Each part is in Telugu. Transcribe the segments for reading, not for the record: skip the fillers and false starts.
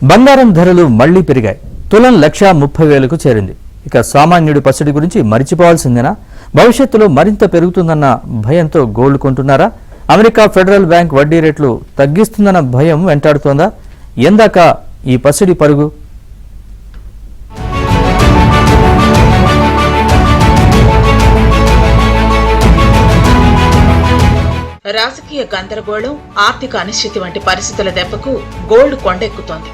బంగారం ధరలు మళ్లీ పెరిగాయి. తులం 1,30,000కు చేరింది. ఇక సామాన్యుడి పసిడి గురించి మరిచిపోవాల్సిందేనా? భవిష్యత్తులో మరింత పెరుగుతుందన్న భయంతో గోల్డ్ కొంటున్నారా? అమెరికా ఫెడరల్ బ్యాంక్ వడ్డీ రేట్లు తగ్గిస్తుందన్న భయం వెంటాడుతోందా? ఎందాక ఈ పసిడి పరుగు? రాజకీయ గందరగోళం, ఆర్థిక అనిశ్చితి వంటి పరిస్థితుల దెబ్బకు గోల్డ్ కొండెక్కుతోంది.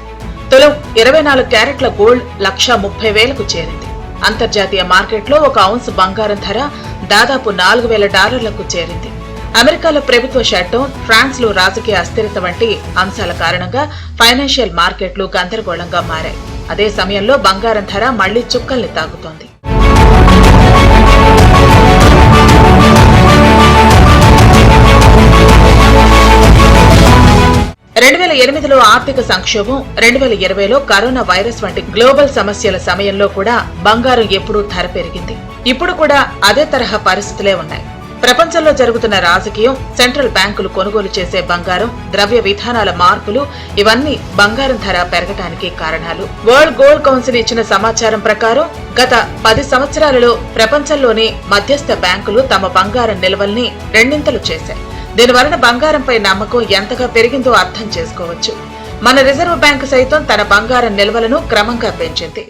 తులం 24 క్యారెట్ల గోల్డ్ 1,30,000కు చేరింది. అంతర్జాతీయ మార్కెట్లో ఒక ఔన్స్ బంగారం ధర దాదాపు $4,000కు చేరింది. అమెరికాలో ప్రభుత్వ షట్డౌన్, ఫ్రాన్స్ లో రాజకీయ అస్థిరత వంటి అంశాల కారణంగా ఫైనాన్షియల్ మార్కెట్లు గందరగోళంగా మారాయి. అదే సమయంలో బంగారం ధర మళ్లీ చుక్కల్ని తాకుతోంది. 2008లో ఆర్థిక సంక్షోభం, 2020లో కరోనా వైరస్ వంటి గ్లోబల్ సమస్యల సమయంలో కూడా బంగారం ఎప్పుడూ ధర పెరిగింది. ఇప్పుడు కూడా అదే తరహా పరిస్థితులే ఉన్నాయి. ప్రపంచంలో జరుగుతున్న రాజకీయం, సెంట్రల్ బ్యాంకులు కొనుగోలు చేసే బంగారం, ద్రవ్య విధానాల మార్పులు ఇవన్నీ బంగారం ధర పెరగడానికి కారణాలు. వరల్డ్ గోల్డ్ కౌన్సిల్ ఇచ్చిన సమాచారం ప్రకారం గత 10 సంవత్సరాలలో ప్రపంచంలోని మధ్యస్థ బ్యాంకులు తమ బంగారం నిల్వల్ని రెండింతలు చేశాయి. దీనివలన బంగారంపై నమ్మకం ఎంతగా పెరిగిందో అర్థం చేసుకోవచ్చు. మన రిజర్వ్ బ్యాంకు సైతం తన బంగారం నిల్వలను క్రమంగా పెంచింది.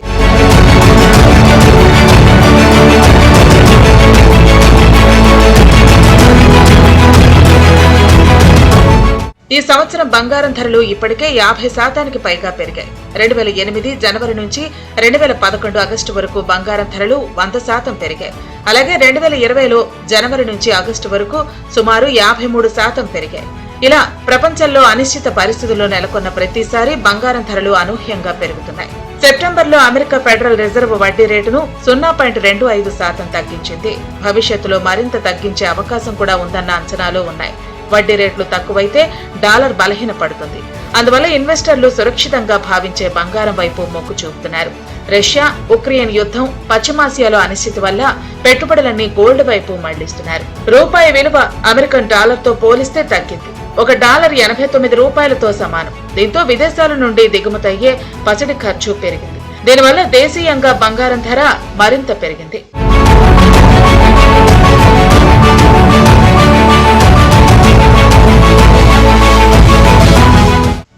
ఈ సంవత్సరం బంగారం ధరలు ఇప్పటికే 50% పైగా పెరిగాయి. 2008 జనవరి నుంచి 2011 ఆగస్టు వరకు బంగారం ధరలు 100% పెరిగాయి. అలాగే 2020లో జనవరి నుంచి ఆగస్టు వరకు సుమారు 53% పెరిగాయి. ఇలా ప్రపంచంలో అనిశ్చిత పరిస్థితుల్లో నెలకొన్న ప్రతిసారి బంగారం ధరలు అనూహ్యంగా పెరుగుతున్నాయి. సెప్టెంబర్లో అమెరికా ఫెడరల్ రిజర్వ్ వడ్డీ రేటును 0.25% తగ్గించింది. భవిష్యత్తులో మరింత తగ్గించే అవకాశం కూడా ఉందన్న అంచనాలు ఉన్నాయి. వడ్డీ రేట్లు తక్కువైతే డాలర్ బలహీనపడుతుంది. అందువల్ల ఇన్వెస్టర్లు సురక్షితంగా భావించే బంగారం వైపు మొగ్గు చూపుతున్నారు. రష్యా, ఉక్రెయిన్ యుద్ధం, పశ్చిమాసియాలో అనిశ్చితి వల్ల పెట్టుబడులన్నీ గోల్డ్ వైపు మళ్లిస్తున్నారు. రూపాయి విలువ అమెరికన్ డాలర్తో పోలిస్తే తగ్గింది. $1 $89తో సమానం. దీంతో విదేశాల నుండి దిగుమతయ్యే పసిడి ఖర్చు పెరిగింది. దీనివల్ల దేశీయంగా బంగారం ధర మరింత పెరిగింది.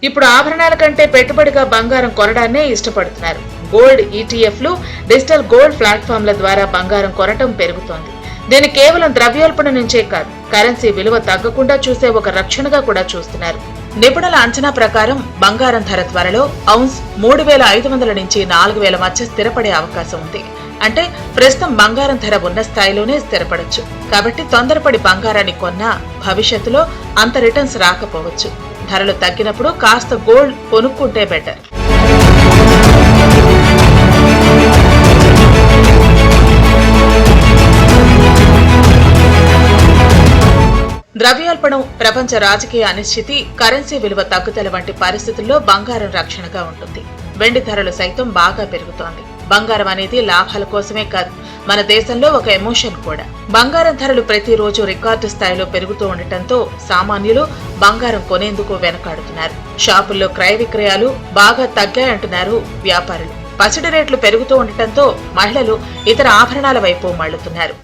ఇప్పుడు ఆభరణాల కంటే పెట్టుబడిగా బంగారం కొనడాన్నే ఇష్టపడుతున్నారు. గోల్డ్ ఈటీఎఫ్లు, డిజిటల్ గోల్డ్ ప్లాట్ఫామ్ల ద్వారా బంగారం కొనటం పెరుగుతోంది. దీన్ని కేవలం ద్రవ్యోల్బణ నుంచే కాదు, కరెన్సీ విలువ తగ్గకుండా చూసే ఒక రక్షణగా కూడా చూస్తున్నారు. నిపుణుల అంచనా ప్రకారం బంగారం ధర త్వరలో ఔన్స్ 3,500 నుంచి 4,000 మధ్య స్థిరపడే అవకాశం ఉంది. అంటే ప్రస్తుతం బంగారం ధర ఉన్న స్థాయిలోనే స్థిరపడొచ్చు. కాబట్టి తొందరపడి బంగారాన్ని కొన్నా భవిష్యత్తులో అంత రిటర్న్స్ రాకపోవచ్చు. ధరలు తగ్గినప్పుడు కాస్త గోల్డ్ కొనుక్కుంటే బెటర్. ద్రవ్యోల్బణం, ప్రపంచ రాజకీయ అనిశ్చితి, కరెన్సీ విలువ తగ్గుదల వంటి పరిస్థితుల్లో బంగారం రక్షణగా ఉంటుంది. వెండి ధరలు సైతం బాగా పెరుగుతోంది. బంగారం అనేది లాభాల కోసమే కాదు, మన దేశంలో ఒక ఎమోషన్ కూడా. బంగారం ధరలు ప్రతిరోజు రికార్డు స్థాయిలో పెరుగుతూ ఉండటంతో సామాన్యులు బంగారం కొనేందుకు వెనకాడుతున్నారు. షాపుల్లో క్రయ విక్రయాలు బాగా తగ్గాయంటున్నారు వ్యాపారులు. పసిడి రేట్లు పెరుగుతూ ఉండటంతో మహిళలు ఇతర ఆభరణాల వైపు మళ్లుతున్నారు.